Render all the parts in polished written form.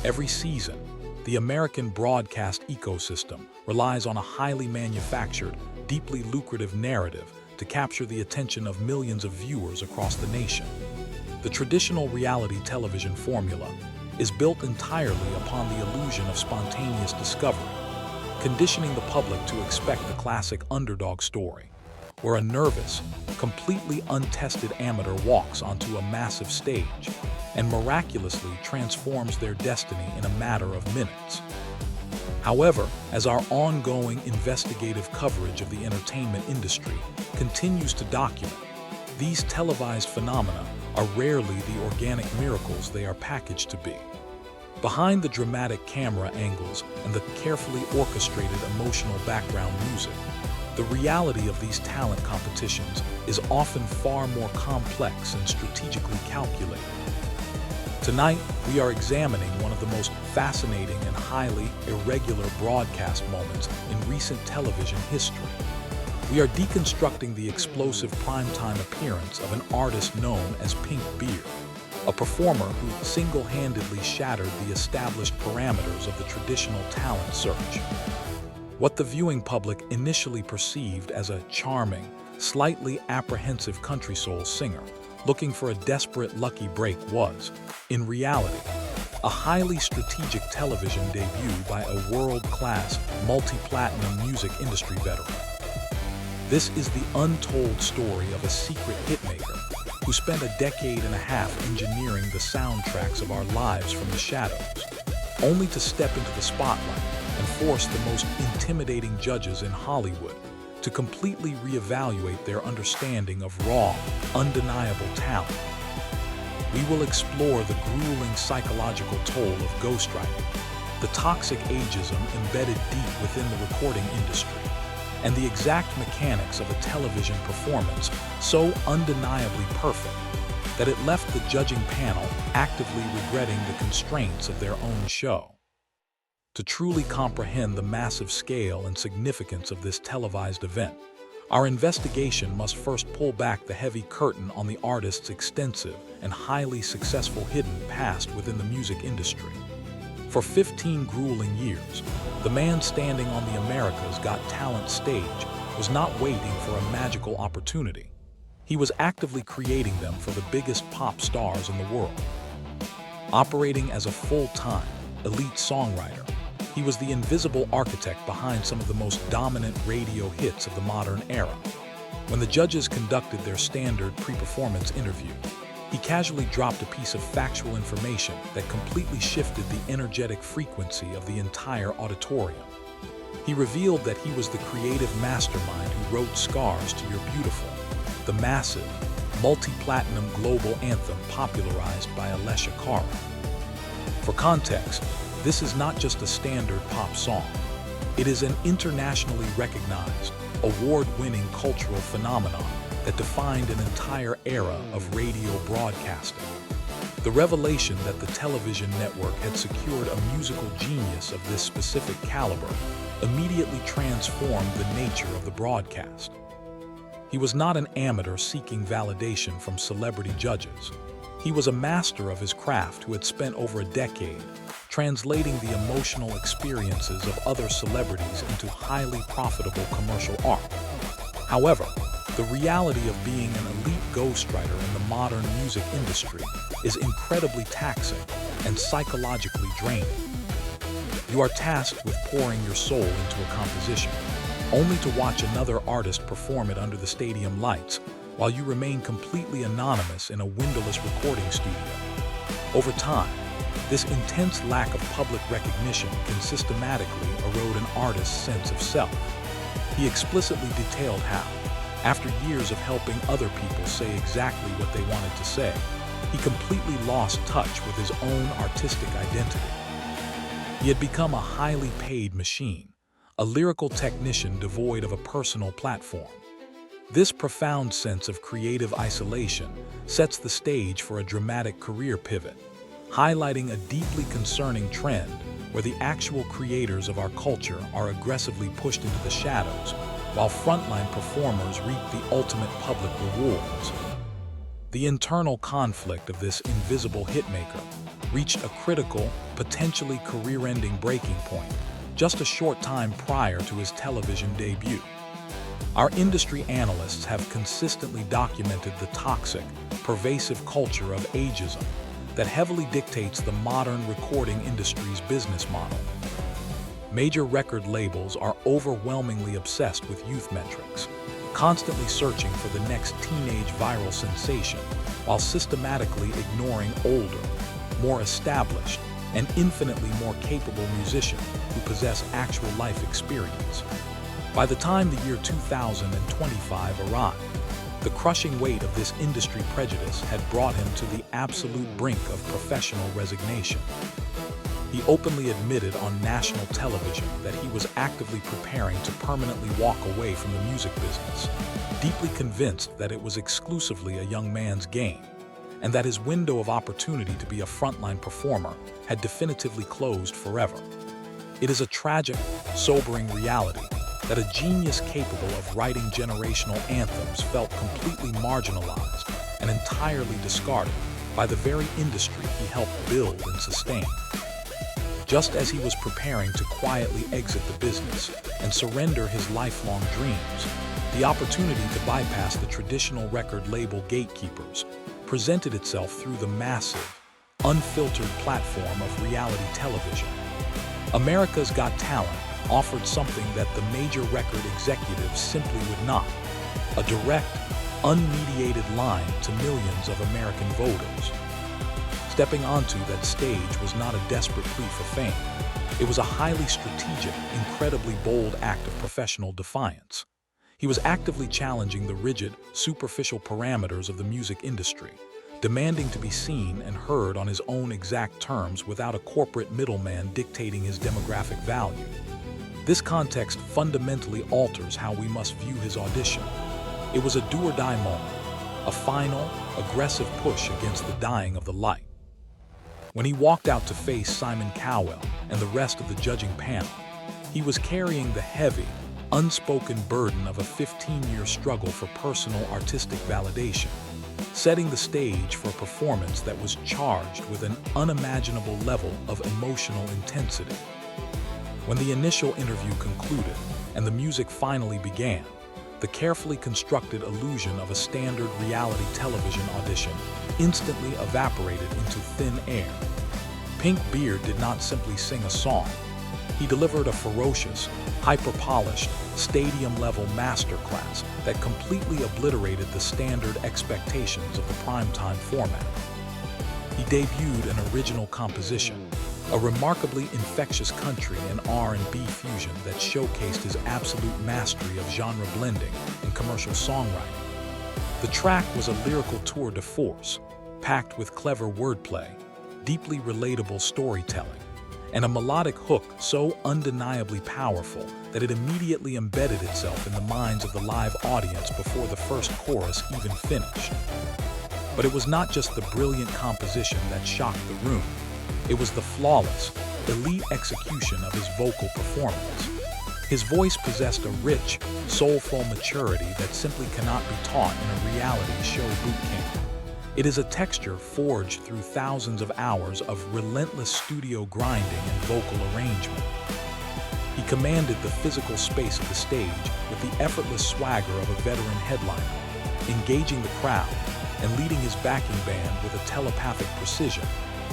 Every season, the American broadcast ecosystem relies on a highly manufactured, deeply lucrative narrative to capture the attention of millions of viewers across the nation. The traditional reality television formula is built entirely upon the illusion of spontaneous discovery, conditioning the public to expect the classic underdog story, where a nervous, completely untested amateur walks onto a massive stage and miraculously transforms their destiny in a matter of minutes. However, as our ongoing investigative coverage of the entertainment industry continues to document, these televised phenomena are rarely the organic miracles they are packaged to be. Behind the dramatic camera angles and the carefully orchestrated emotional background music, the reality of these talent competitions is often far more complex and strategically calculated. Tonight, we are examining one of the most fascinating and highly irregular broadcast moments in recent television history. We are deconstructing the explosive primetime appearance of an artist known as Pynk Beard, a performer who single-handedly shattered the established parameters of the traditional talent search. What the viewing public initially perceived as a charming, slightly apprehensive country soul singer looking for a desperate lucky break was, in reality, a highly strategic television debut by a world-class, multi-platinum music industry veteran. This is the untold story of a secret hitmaker who spent a decade and a half engineering the soundtracks of our lives from the shadows, only to step into the spotlight and force the most intimidating judges in Hollywood to completely reevaluate their understanding of raw, undeniable talent. We will explore the grueling psychological toll of ghostwriting, the toxic ageism embedded deep within the recording industry, and the exact mechanics of a television performance so undeniably perfect that it left the judging panel actively regretting the constraints of their own show. To truly comprehend the massive scale and significance of this televised event, our investigation must first pull back the heavy curtain on the artist's extensive and highly successful hidden past within the music industry. For 15 grueling years, the man standing on the America's Got Talent stage was not waiting for a magical opportunity. He was actively creating them for the biggest pop stars in the world. Operating as a full-time, elite songwriter, he was the invisible architect behind some of the most dominant radio hits of the modern era. When the judges conducted their standard pre-performance interview, he casually dropped a piece of factual information that completely shifted the energetic frequency of the entire auditorium. He revealed that he was the creative mastermind who wrote Scars to Your Beautiful, the massive, multi-platinum global anthem popularized by Alessia Cara. For context, this is not just a standard pop song. It is an internationally recognized, award-winning cultural phenomenon that defined an entire era of radio broadcasting. The revelation that the television network had secured a musical genius of this specific caliber immediately transformed the nature of the broadcast. He was not an amateur seeking validation from celebrity judges. He was a master of his craft who had spent over a decade translating the emotional experiences of other celebrities into highly profitable commercial art. However, the reality of being an elite ghostwriter in the modern music industry is incredibly taxing and psychologically draining. You are tasked with pouring your soul into a composition, only to watch another artist perform it under the stadium lights, while you remain completely anonymous in a windowless recording studio. Over time, this intense lack of public recognition can systematically erode an artist's sense of self. He explicitly detailed how, after years of helping other people say exactly what they wanted to say, he completely lost touch with his own artistic identity. He had become a highly paid machine, a lyrical technician devoid of a personal platform. This profound sense of creative isolation sets the stage for a dramatic career pivot, highlighting a deeply concerning trend where the actual creators of our culture are aggressively pushed into the shadows, while frontline performers reap the ultimate public rewards. The internal conflict of this invisible hitmaker reached a critical, potentially career-ending breaking point just a short time prior to his television debut. Our industry analysts have consistently documented the toxic, pervasive culture of ageism that heavily dictates the modern recording industry's business model. Major record labels are overwhelmingly obsessed with youth metrics, constantly searching for the next teenage viral sensation, while systematically ignoring older, more established, and infinitely more capable musicians who possess actual life experience. By the time the year 2025 arrived, the crushing weight of this industry prejudice had brought him to the absolute brink of professional resignation. He openly admitted on national television that he was actively preparing to permanently walk away from the music business, deeply convinced that it was exclusively a young man's game, and that his window of opportunity to be a frontline performer had definitively closed forever. It is a tragic, sobering reality that a genius capable of writing generational anthems felt completely marginalized and entirely discarded by the very industry he helped build and sustain. Just as he was preparing to quietly exit the business and surrender his lifelong dreams, the opportunity to bypass the traditional record label gatekeepers presented itself through the massive, unfiltered platform of reality television. America's Got Talent offered something that the major record executives simply would not: a direct, unmediated line to millions of American voters. Stepping onto that stage was not a desperate plea for fame. It was a highly strategic, incredibly bold act of professional defiance. He was actively challenging the rigid, superficial parameters of the music industry, demanding to be seen and heard on his own exact terms without a corporate middleman dictating his demographic value. This context fundamentally alters how we must view his audition. It was a do-or-die moment, a final, aggressive push against the dying of the light. When he walked out to face Simon Cowell and the rest of the judging panel, he was carrying the heavy, unspoken burden of a 15-year struggle for personal artistic validation, setting the stage for a performance that was charged with an unimaginable level of emotional intensity. When the initial interview concluded and the music finally began, the carefully constructed illusion of a standard reality television audition instantly evaporated into thin air. Pynk Beard did not simply sing a song. He delivered a ferocious, hyper-polished, stadium-level masterclass that completely obliterated the standard expectations of the primetime format. He debuted an original composition, a remarkably infectious country and R&B fusion that showcased his absolute mastery of genre blending and commercial songwriting. The track was a lyrical tour de force, packed with clever wordplay, deeply relatable storytelling, and a melodic hook so undeniably powerful that it immediately embedded itself in the minds of the live audience before the first chorus even finished. But it was not just the brilliant composition that shocked the room. It was the flawless, elite execution of his vocal performance. His voice possessed a rich, soulful maturity that simply cannot be taught in a reality show boot camp. It is a texture forged through thousands of hours of relentless studio grinding and vocal arrangement. He commanded the physical space of the stage with the effortless swagger of a veteran headliner, engaging the crowd and leading his backing band with a telepathic precision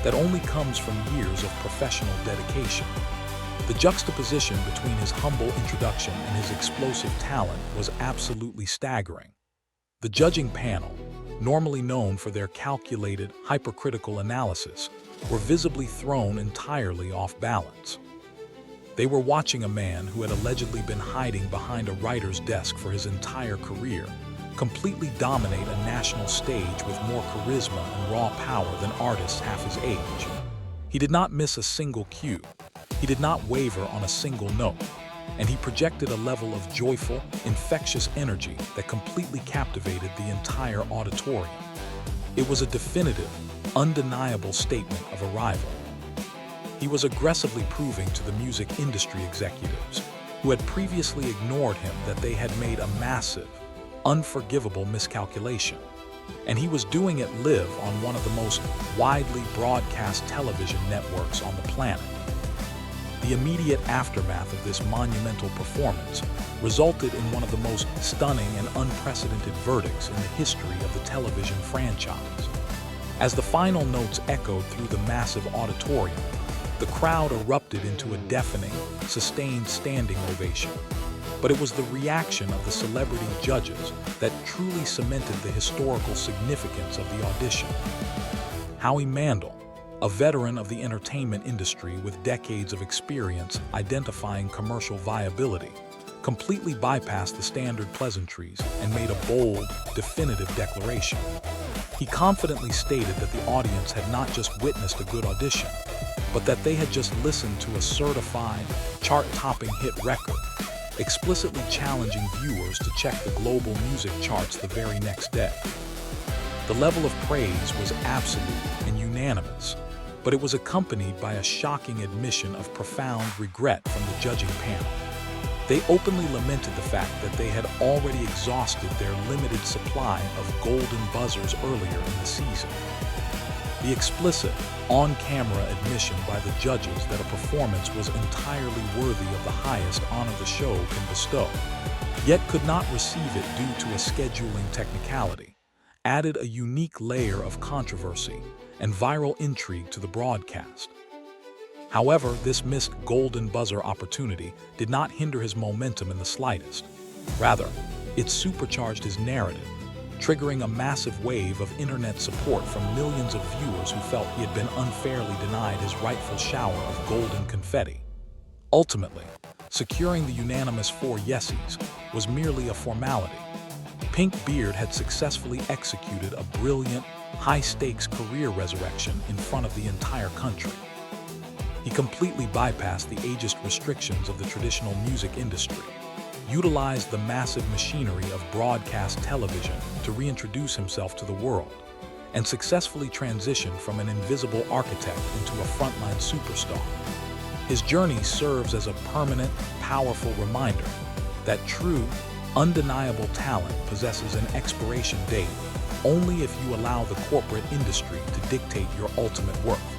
that only comes from years of professional dedication. The juxtaposition between his humble introduction and his explosive talent was absolutely staggering. The judging panel, normally known for their calculated, hypercritical analysis, were visibly thrown entirely off balance. They were watching a man who had allegedly been hiding behind a writer's desk for his entire career, completely dominate a national stage with more charisma and raw power than artists half his age. He did not miss a single cue. He did not waver on a single note, and he projected a level of joyful, infectious energy that completely captivated the entire auditorium. It was a definitive, undeniable statement of arrival. He was aggressively proving to the music industry executives, who had previously ignored him, that they had made a massive, unforgivable miscalculation. And he was doing it live on one of the most widely broadcast television networks on the planet. The immediate aftermath of this monumental performance resulted in one of the most stunning and unprecedented verdicts in the history of the television franchise. As the final notes echoed through the massive auditorium, the crowd erupted into a deafening, sustained standing ovation. But it was the reaction of the celebrity judges that truly cemented the historical significance of the audition. Howie Mandel, a veteran of the entertainment industry with decades of experience identifying commercial viability, completely bypassed the standard pleasantries and made a bold, definitive declaration. He confidently stated that the audience had not just witnessed a good audition, but that they had just listened to a certified, chart-topping hit record, explicitly challenging viewers to check the global music charts the very next day. The level of praise was absolute and unanimous, but it was accompanied by a shocking admission of profound regret from the judging panel. They openly lamented the fact that they had already exhausted their limited supply of golden buzzers earlier in the season. The explicit, on-camera admission by the judges that a performance was entirely worthy of the highest honor the show can bestow, yet could not receive it due to a scheduling technicality, added a unique layer of controversy and viral intrigue to the broadcast. However, this missed golden buzzer opportunity did not hinder his momentum in the slightest. Rather, it supercharged his narrative, triggering a massive wave of internet support from millions of viewers who felt he had been unfairly denied his rightful shower of golden confetti. Ultimately, securing the unanimous 4 yeses was merely a formality. Pynk Beard had successfully executed a brilliant, high-stakes career resurrection in front of the entire country. He completely bypassed the ageist restrictions of the traditional music industry, utilized the massive machinery of broadcast television to reintroduce himself to the world, and successfully transitioned from an invisible architect into a frontline superstar. His journey serves as a permanent, powerful reminder that true, undeniable talent possesses an expiration date only if you allow the corporate industry to dictate your ultimate worth.